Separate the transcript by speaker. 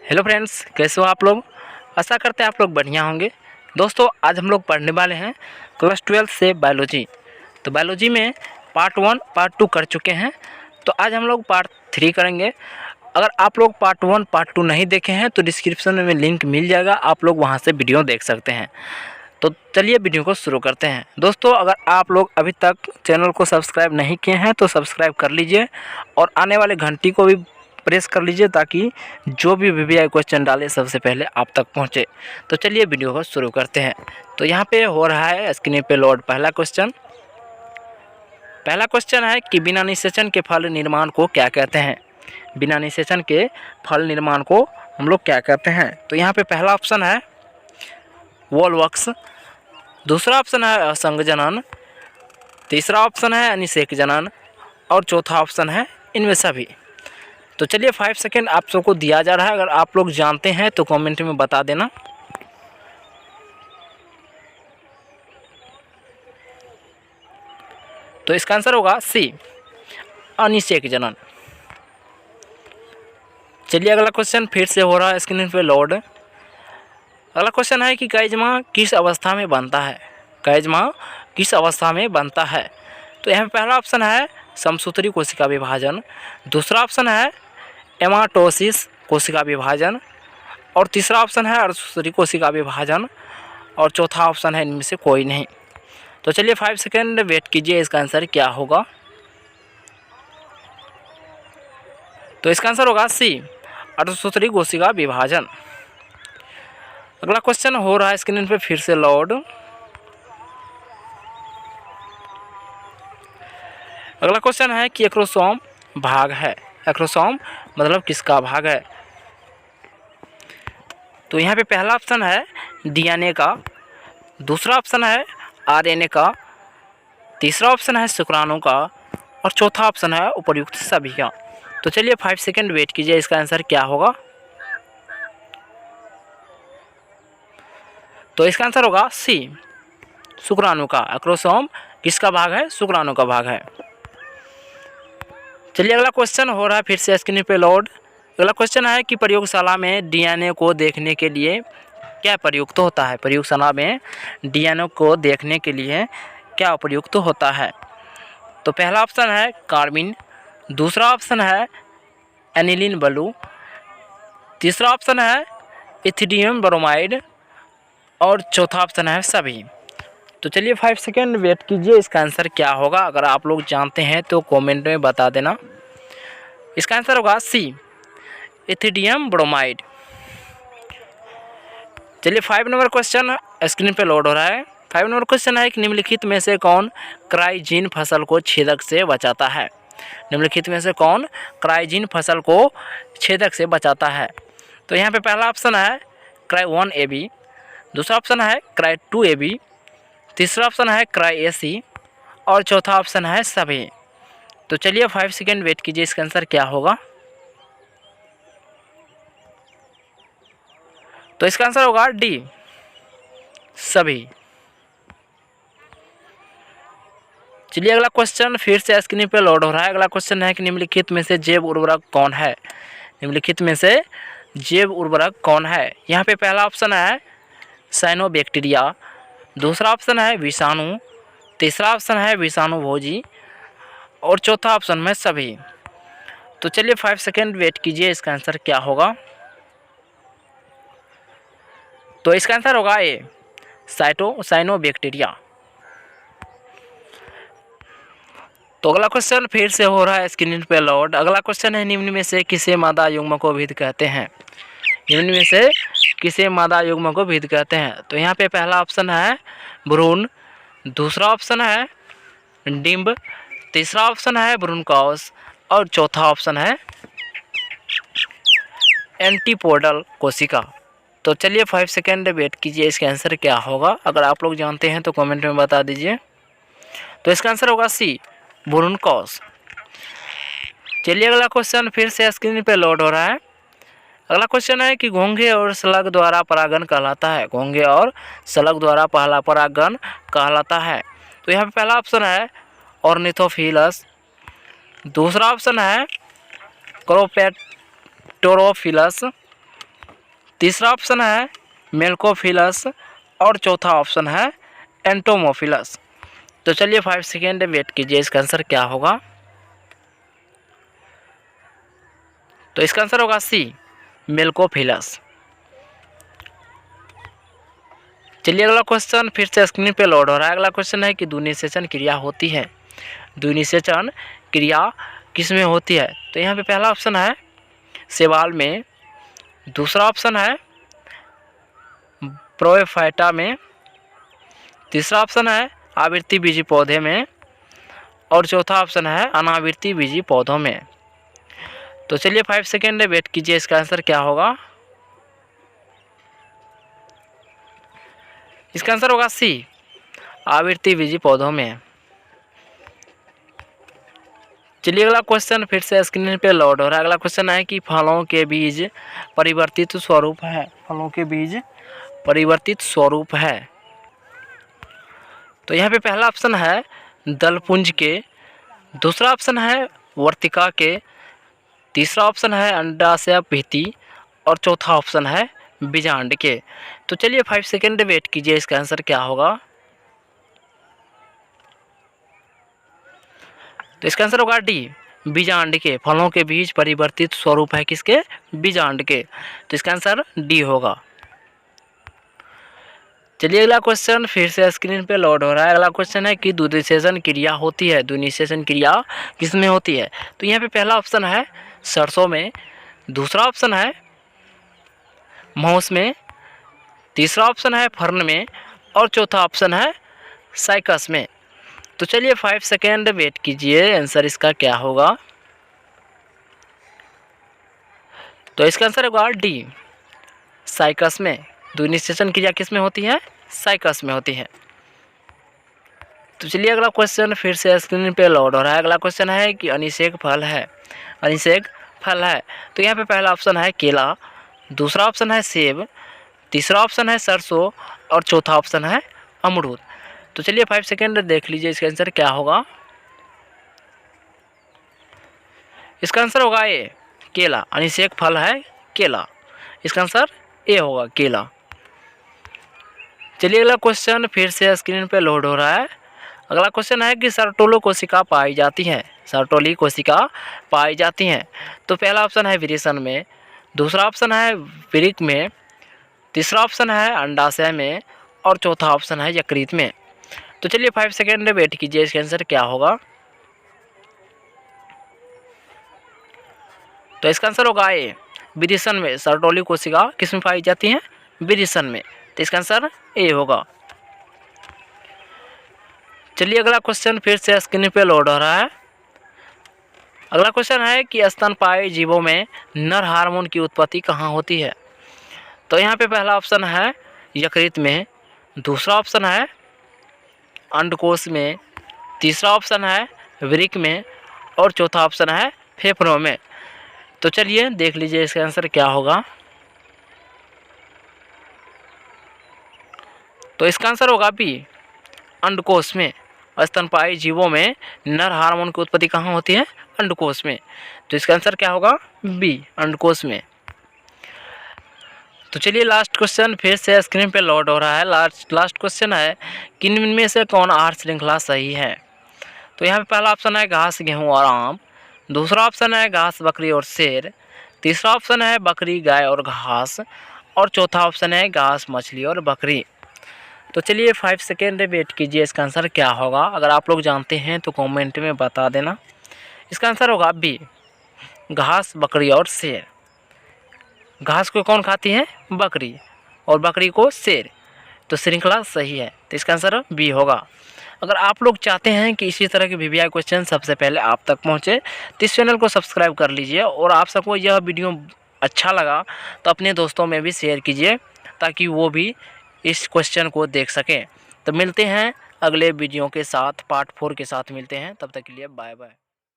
Speaker 1: Hello friends, कैसे हो आप लोग। आशा करते हैं आप लोग बढ़िया होंगे। दोस्तों, आज हम लोग पढ़ने वाले हैं क्लास 12 से बायोलॉजी। तो बायोलॉजी में पार्ट 1 पार्ट 2 कर चुके हैं, तो आज हम लोग पार्ट 3 करेंगे। अगर आप लोग पार्ट 1 पार्ट 2 नहीं देखे हैं तो डिस्क्रिप्शन में लिंक मिल जाएगा, आप लोग वहां से वीडियो देख सकते हैं। तो चलिए वीडियो को शुरू करते हैं। दोस्तों, अगर आप लोग अभी तक चैनल को सब्सक्राइब नहीं किए हैं तो सब्सक्राइब कर लीजिए और आने वाले घंटी को भी प्रेस कर लीजिए ताकि जो भी वीवीआई क्वेश्चन डाले सबसे पहले आप तक पहुंचे। तो चलिए वीडियो को शुरू करते हैं। तो यहाँ पे हो रहा है स्क्रीन पे लोड पहला क्वेश्चन है कि बिना निषेचन के फल निर्माण को क्या कहते हैं। बिना निषेचन के फल निर्माण को हम लोग क्या कहते हैं। तो यहाँ पे पहला ऑप्शन है वोलवक्स, दूसरा ऑप्शन है असंग जनन, तीसरा ऑप्शन है अनिषेक जनन और चौथा ऑप्शन है इनमें सभी। तो चलिए 5 सेकेंड आप सबको दिया जा रहा है, अगर आप लोग जानते हैं तो कमेंट में बता देना। तो इसका आंसर होगा सी, अनिषेक जनन। चलिए अगला क्वेश्चन फिर से हो रहा है स्क्रीन पे लोड। अगला क्वेश्चन है कि काइजमा किस अवस्था में बनता है। काइजमा किस अवस्था में बनता है। तो यहाँ पे पहला ऑप्शन है समसूत्री कोशिका विभाजन, दूसरा ऑप्शन है एमाटोसिस कोशिका विभाजन और तीसरा ऑप्शन है अर्धसूत्री कोशिका विभाजन और चौथा ऑप्शन है इनमें से कोई नहीं। तो चलिए 5 सेकेंड वेट कीजिए, इसका आंसर क्या होगा। तो इसका आंसर होगा सी, अर्धसूत्री कोशिका विभाजन। अगला क्वेश्चन हो रहा है स्क्रीन पे फिर से लोड। अगला क्वेश्चन है कि एक्रोसोम भाग है। एक्रोसोम मतलब किसका भाग है। तो यहाँ पे पहला ऑप्शन है डीएनए का, दूसरा ऑप्शन है आरएनए का, तीसरा ऑप्शन है शुक्राणु का और चौथा ऑप्शन है उपर्युक्त सभी का। तो चलिए 5 सेकेंड वेट कीजिए, इसका आंसर क्या होगा। तो इसका आंसर होगा सी, शुक्राणु का। एक्रोसोम किसका भाग है, शुक्राणु का भाग है। चलिए अगला क्वेश्चन हो रहा है फिर से स्क्रीन पे लोड। अगला क्वेश्चन है कि प्रयोगशाला में डीएनए को देखने के लिए क्या प्रयुक्त होता है। प्रयोगशाला में डीएनए को देखने के लिए क्या प्रयुक्त होता है। तो पहला ऑप्शन है कार्बिन, दूसरा ऑप्शन है एनिलीन ब्लू, तीसरा ऑप्शन है इथिडियम ब्रोमाइड और चौथा ऑप्शन है सभी। तो चलिए 5 सेकेंड वेट कीजिए, इसका आंसर क्या होगा। अगर आप लोग जानते हैं तो कमेंट में बता देना। इसका आंसर होगा सी, इथिडियम ब्रोमाइड। चलिए 5 नंबर क्वेश्चन स्क्रीन पे लोड हो रहा है। 5 नंबर क्वेश्चन है कि निम्नलिखित में से कौन क्राइजीन फसल को छेदक से बचाता है। निम्नलिखित में से कौन क्राइजीन फसल को छेदक से बचाता है। तो यहाँ पे पहला ऑप्शन है क्राई 1AB, दूसरा ऑप्शन है क्राई 2AB, तीसरा ऑप्शन है क्राई AC और चौथा ऑप्शन है सभी। तो चलिए 5 सेकेंड वेट कीजिए, इसका आंसर क्या होगा। तो इसका आंसर होगा डी, सभी। चलिए अगला क्वेश्चन फिर से स्क्रीन पे लोड हो रहा है। अगला क्वेश्चन है कि निम्नलिखित में से जैव उर्वरक कौन है। निम्नलिखित में से जैव उर्वरक कौन है। यहाँ पे पहला ऑप्शन है साइनोबैक्टीरिया, दूसरा ऑप्शन है विषाणु, तीसरा ऑप्शन है विषाणुभोजी और चौथा ऑप्शन में सभी। तो चलिए 5 सेकेंड वेट कीजिए, इसका आंसर क्या होगा। तो इसका आंसर होगा ए, साइनोबैक्टीरिया। तो अगला क्वेश्चन फिर से हो रहा है स्क्रीन पे लोड। अगला क्वेश्चन है निम्न में से किसे मादा युग्मकोभिद कहते हैं। निम्न में से किसे मादा युग्मकोभिद कहते हैं। तो यहाँ पे पहला ऑप्शन है भ्रूण, दूसरा ऑप्शन है डिंब, तीसरा ऑप्शन है भ्रूणकोश और चौथा ऑप्शन है एंटीपोडल कोशिका। तो चलिए 5 सेकेंड वेट कीजिए, इसका आंसर क्या होगा। अगर आप लोग जानते हैं तो कमेंट में बता दीजिए। तो इसका आंसर होगा सी, भ्रूणकोश। चलिए अगला क्वेश्चन फिर से स्क्रीन पे लोड हो रहा है। अगला क्वेश्चन है कि घोंघे और स्लग द्वारा परागण कहलाता है। घोंघे और स्लग द्वारा पहला परागण कहलाता है। तो यहाँ पे पहला ऑप्शन है ऑर्निथोफिलस, दूसरा ऑप्शन है क्रोपेटोरोफिलस तीसरा ऑप्शन है मेल्कोफिलस और चौथा ऑप्शन है एंटोमोफिलस। तो चलिए 5 सेकेंड वेट कीजिए, इसका आंसर क्या होगा। तो इसका आंसर होगा सी, मेल्कोफिलस। चलिए अगला क्वेश्चन फिर से स्क्रीन पे लोड हो रहा है। अगला क्वेश्चन है कि द्विनिषेचन क्रिया होती है, द्विनिषेचन क्रिया किस में होती है। तो यहाँ पे पहला ऑप्शन है शैवाल में, दूसरा ऑप्शन है प्रोएफाइटा में, तीसरा ऑप्शन है आवृत्ति बीजी पौधे में और चौथा ऑप्शन है अनावृत्ति बीजी पौधों में। तो चलिए 5 सेकेंड वेट कीजिए, इसका आंसर क्या होगा। इसका आंसर होगा सी, आवृत्ति बीजी पौधों में। चलिए अगला क्वेश्चन फिर से स्क्रीन पे लोड हो रहा है। अगला क्वेश्चन है कि फलों के बीज परिवर्तित स्वरूप है, फलों के बीज परिवर्तित स्वरूप है। तो यहाँ पे पहला ऑप्शन है दलपुंज के, दूसरा ऑप्शन है वर्तिका के, तीसरा ऑप्शन है अंडाशय भित्ति और चौथा ऑप्शन है बीजांड के। तो चलिए 5 सेकेंड वेट कीजिए, इसका आंसर क्या होगा। तो इसका आंसर होगा डी, बीजांड के। फलों के बीज परिवर्तित स्वरूप है किसके, बीजांड के। तो इसका आंसर डी होगा। चलिए अगला क्वेश्चन फिर से स्क्रीन पे लोड हो रहा है। अगला क्वेश्चन है कि द्विनिषेचन क्रिया होती है, द्विनिषेचन क्रिया किस में होती है। तो यहाँ पे पहला ऑप्शन है सरसों में, दूसरा ऑप्शन है मौस में, तीसरा ऑप्शन है फर्न में और चौथा ऑप्शन है साइकस में। तो चलिए 5 सेकेंड वेट कीजिए, आंसर इसका क्या होगा। तो इसका आंसर होगा डी, साइकस में। द्विनिषेचन क्रिया किस में होती है, साइकस में होती है। तो चलिए अगला क्वेश्चन फिर से स्क्रीन पे लोड हो रहा है। अगला क्वेश्चन है कि अनिषेक फल है, अनिषेक फल है। तो यहाँ पे पहला ऑप्शन है केला, दूसरा ऑप्शन है सेब, तीसरा ऑप्शन है सरसों और चौथा ऑप्शन है अमरूद। तो चलिए 5 सेकेंड देख लीजिए, इसका आंसर क्या होगा। इसका आंसर होगा ए, केला। अनिषेक फल है केला, इसका आंसर ए होगा, केला। चलिए अगला क्वेश्चन फिर से स्क्रीन पे लोड हो रहा है। अगला क्वेश्चन है कि सर्टोलो कोशिका पाई जाती है, सर्टोली कोशिका पाई जाती हैं। तो पहला ऑप्शन है विरेचन में, दूसरा ऑप्शन है वृक्क में, तीसरा ऑप्शन है अंडाशय में और चौथा ऑप्शन है यकृत में। तो चलिए 5 सेकेंड वेट कीजिए, इसका आंसर क्या होगा। तो इसका आंसर होगा ए, विरेचन में। सर्टोली कोशिका किस में पाई जाती है, विरेचन में। तो इसका आंसर ए होगा। चलिए अगला क्वेश्चन फिर से स्क्रीन पे लोड हो रहा है। अगला क्वेश्चन है कि स्तनपायी जीवों में नर हार्मोन की उत्पत्ति कहाँ होती है। तो यहाँ पे पहला ऑप्शन है यकृत में, दूसरा ऑप्शन है अंडकोश में, तीसरा ऑप्शन है वृक्क में और चौथा ऑप्शन है फेफड़ों में। तो चलिए देख लीजिए, इसका आंसर क्या होगा। तो इसका आंसर होगा बी, अंडकोश में। स्तनपायी जीवों में नर हार्मोन की उत्पत्ति कहाँ होती है, अंडकोश में। तो इसका आंसर क्या होगा, बी, अंडकोश में। तो चलिए लास्ट क्वेश्चन फिर से स्क्रीन पे लोड हो रहा है। लास्ट क्वेश्चन है कि इनमें में से कौन आहार श्रृंखला सही है। तो यहाँ पे पहला ऑप्शन है घास गेहूँ और आम, दूसरा ऑप्शन है घास बकरी और शेर, तीसरा ऑप्शन है बकरी गाय और घास और चौथा ऑप्शन है घास मछली और बकरी। तो चलिए 5 सेकेंड वेट कीजिए, इसका आंसर क्या होगा। अगर आप लोग जानते हैं तो कमेंट में बता देना। इसका आंसर होगा बी, घास बकरी और शेर। घास को कौन खाती है, बकरी, और बकरी को शेर। तो श्रृंखला सही है, तो इसका आंसर बी होगा। अगर आप लोग चाहते हैं कि इसी तरह के वीवीआई क्वेश्चन सबसे पहले आप तक पहुंचे तो इस चैनल को सब्सक्राइब कर लीजिए। और आप सबको यह वीडियो अच्छा लगा तो अपने दोस्तों में भी शेयर कीजिए ताकि वो भी इस क्वेश्चन को देख सकें। तो मिलते हैं अगले वीडियो के साथ, पार्ट 4 के साथ मिलते हैं। तब तक के लिए बाय बाय।